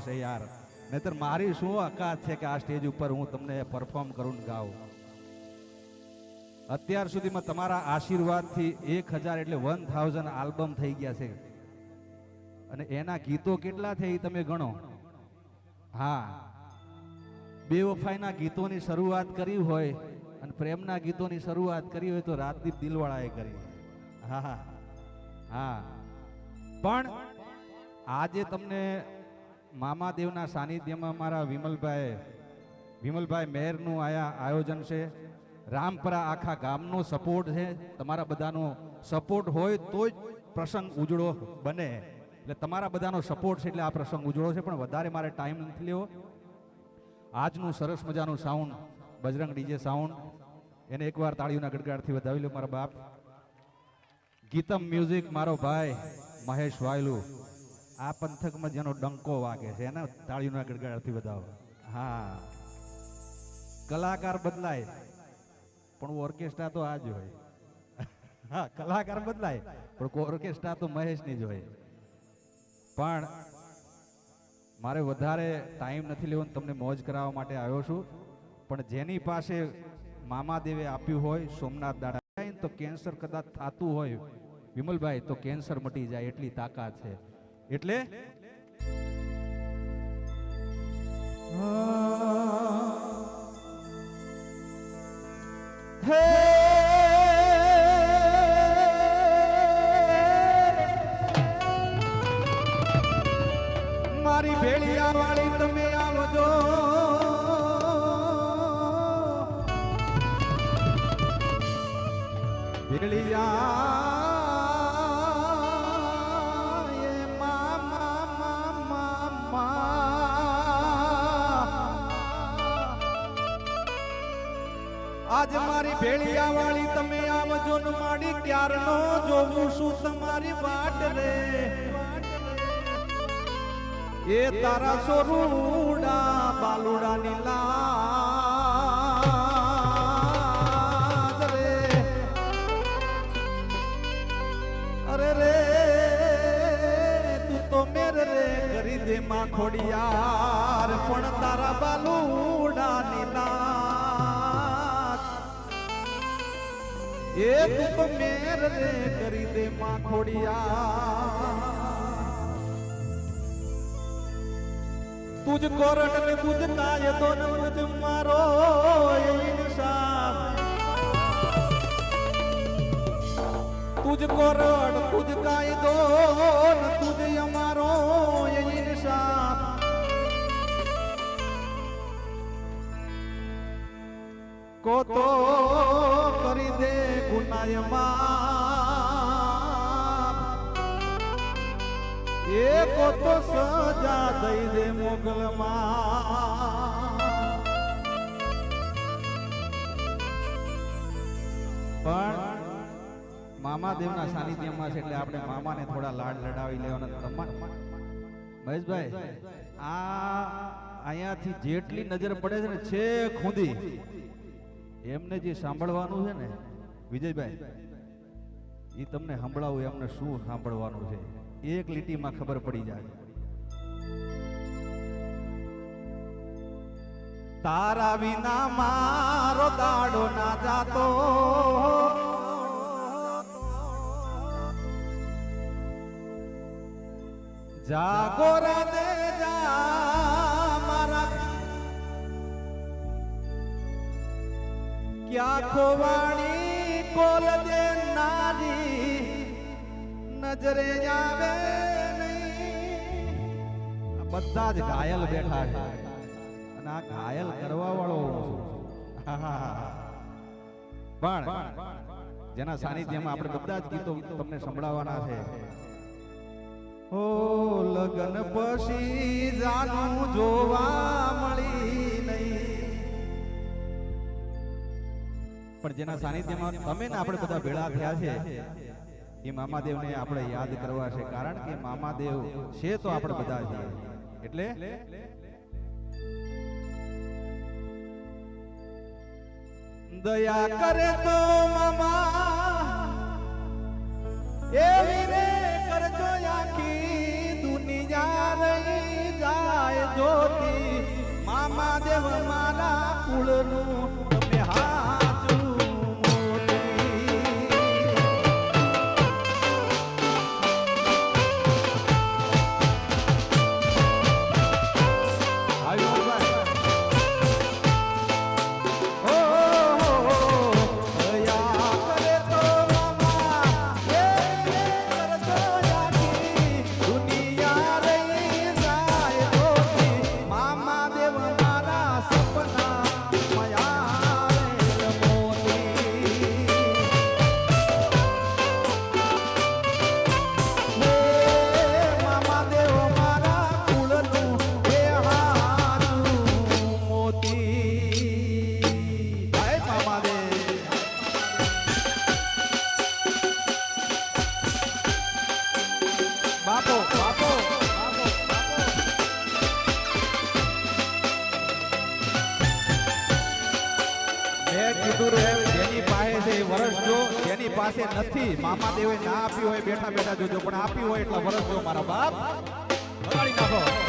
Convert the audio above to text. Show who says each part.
Speaker 1: છે યાર, નહીતર મારી શું અકાત છે કે આ સ્ટેજ ઉપર હું તમને પરફોર્મ કરું ગાઉં. અત્યાર સુધીમાં તમારા આશીર્વાદથી 1000 એટલે 1000 આલ્બમ થઈ ગયા છે, અને એના ગીતો કેટલા છે એ તમે ગણો. હા, બેવફાઈના ગીતોની શરૂઆત કરી હોય અને પ્રેમના ગીતોની શરૂઆત કરી હોય તો રાજદીપ દિલવાળાએ કરી. હા હા હા, પણ આજે તમને મામાદેવના સાનિધ્યમાં મારા વિમલભાઈ મેરનું આયોજન છે. રામપરા આખા ગામનો સપોર્ટ છે, તમારા બધાનો સપોર્ટ હોય તો જ પ્રસંગ ઉજળો બને. એટલે તમારા બધાનો સપોર્ટ છે એટલે આ પ્રસંગ ઉજળો છે. પણ વધારે મારે ટાઈમ નથી લેવો. આજનું સરસ મજાનું સાઉન્ડ બજરંગ ડીજે સાઉન્ડ, એને એકવાર તાળીઓના ગડગડાટથી વધાવી લો મારા બાપ. ગીતમ મ્યુઝિક મારો ભાઈ મહેશ વાયલુ, આ પંથકમાં જેનો ડંકો વાગે છે એને તાળીઓના ગડગડાટથી વધાવો. હા, કલાકાર બદલાય પણ ઓર્કેસ્ટ્રા તો આ જ હોય. હા, કલાકાર બદલાય પણ ઓર્કેસ્ટ્રા તો મહેશની જ હોય. પણ મારે વધારે ટાઈમ નથી લેવો, તમને મોજ કરાવવા માટે આવ્યો છું. પણ જેની પાસે મામાદેવે આપ્યું હોય સોમનાથ દાડા તો કેન્સર કદાચ થતું હોય વિમલભાઈ તો કેન્સર મટી જાય એટલી તાકાત છે. એટલે મારી ભેળિયા વાળી તમે આવજો, ભેળિયા એ મામા આજ મારી ભેળિયા વાળી તમે આવજો ને માડી ક્યારનો જોઉં છું તમારી વાટ રે. એ તારા સોરુડા બાલુડા નીલા રે. અરે રે તું તો મેરે રે કરી દે માં ખોડિયાર, પણ તારા બાલુડા નીલા એ તું તો મેરે રે કરી દે માં ખોડિયાર. तुझ कोरट में तुझ काय दो न तुझ मारो इंसाफ, तुझ कोरट तुझ काय दो न तुझ हमारो इंसाफ. को तो करी दे गुनाह माफ, एको तो सजा दई दे मोगल માં. પણ મામાદેવના સાનિધ્યમાં છે એટલે આપણે મામાને થોડા લાડ લડાવી લેવાના. મહેશભાઈ, આ અહીંયાથી જેટલી નજર પડે છે ને છે ખૂંદી એમને જે સાંભળવાનું છે ને વિજયભાઈ, એ તમને સંભળાવું એમને શું સાંભળવાનું છે એક લીટીમાં ખબર પડી જાય. તારા વિના મારો દાડો ના જાતો, જાગોરા દે જા મારા ક્યાં ખોવાણી કોલ દે નારી નજરે આવે નહીં. બધા જ ઘાયલ બેઠા છે અને આ ઘાયલ કરવા વાળો પણ જેના સાનિધ્યમાં આપણે બધા જ ગીતો તમને સંભળાવવાના છે. ઓ લગન પછી જાનું જોવા મળી નહીં, પણ જેના સાનિધ્યમાં તમે ને આપણે બધા ભેળા થયા છે એ મામાદેવને આપણે યાદ કરવા છે. કારણ કે મામાદેવ છે તો આપણે બધા છીએ. એટલે દયા કરે તો મામા એવી રે કરજો આખી દુનિયા રહી જાય જોતી મામા દેવ મારા કુળનું તમે હાચું મોતી. આવ્યો ભાઈ. બાપો બાપો મેં કીધું રે જેની પાસે છે એ વરસ જો જેની પાસે નથી મામા દેવે ના આપ્યું હોય બેઠા બેઠા જોજો પણ આપ્યું હોય એટલે વરસ જો મારા બાપ વગાડી નાખો.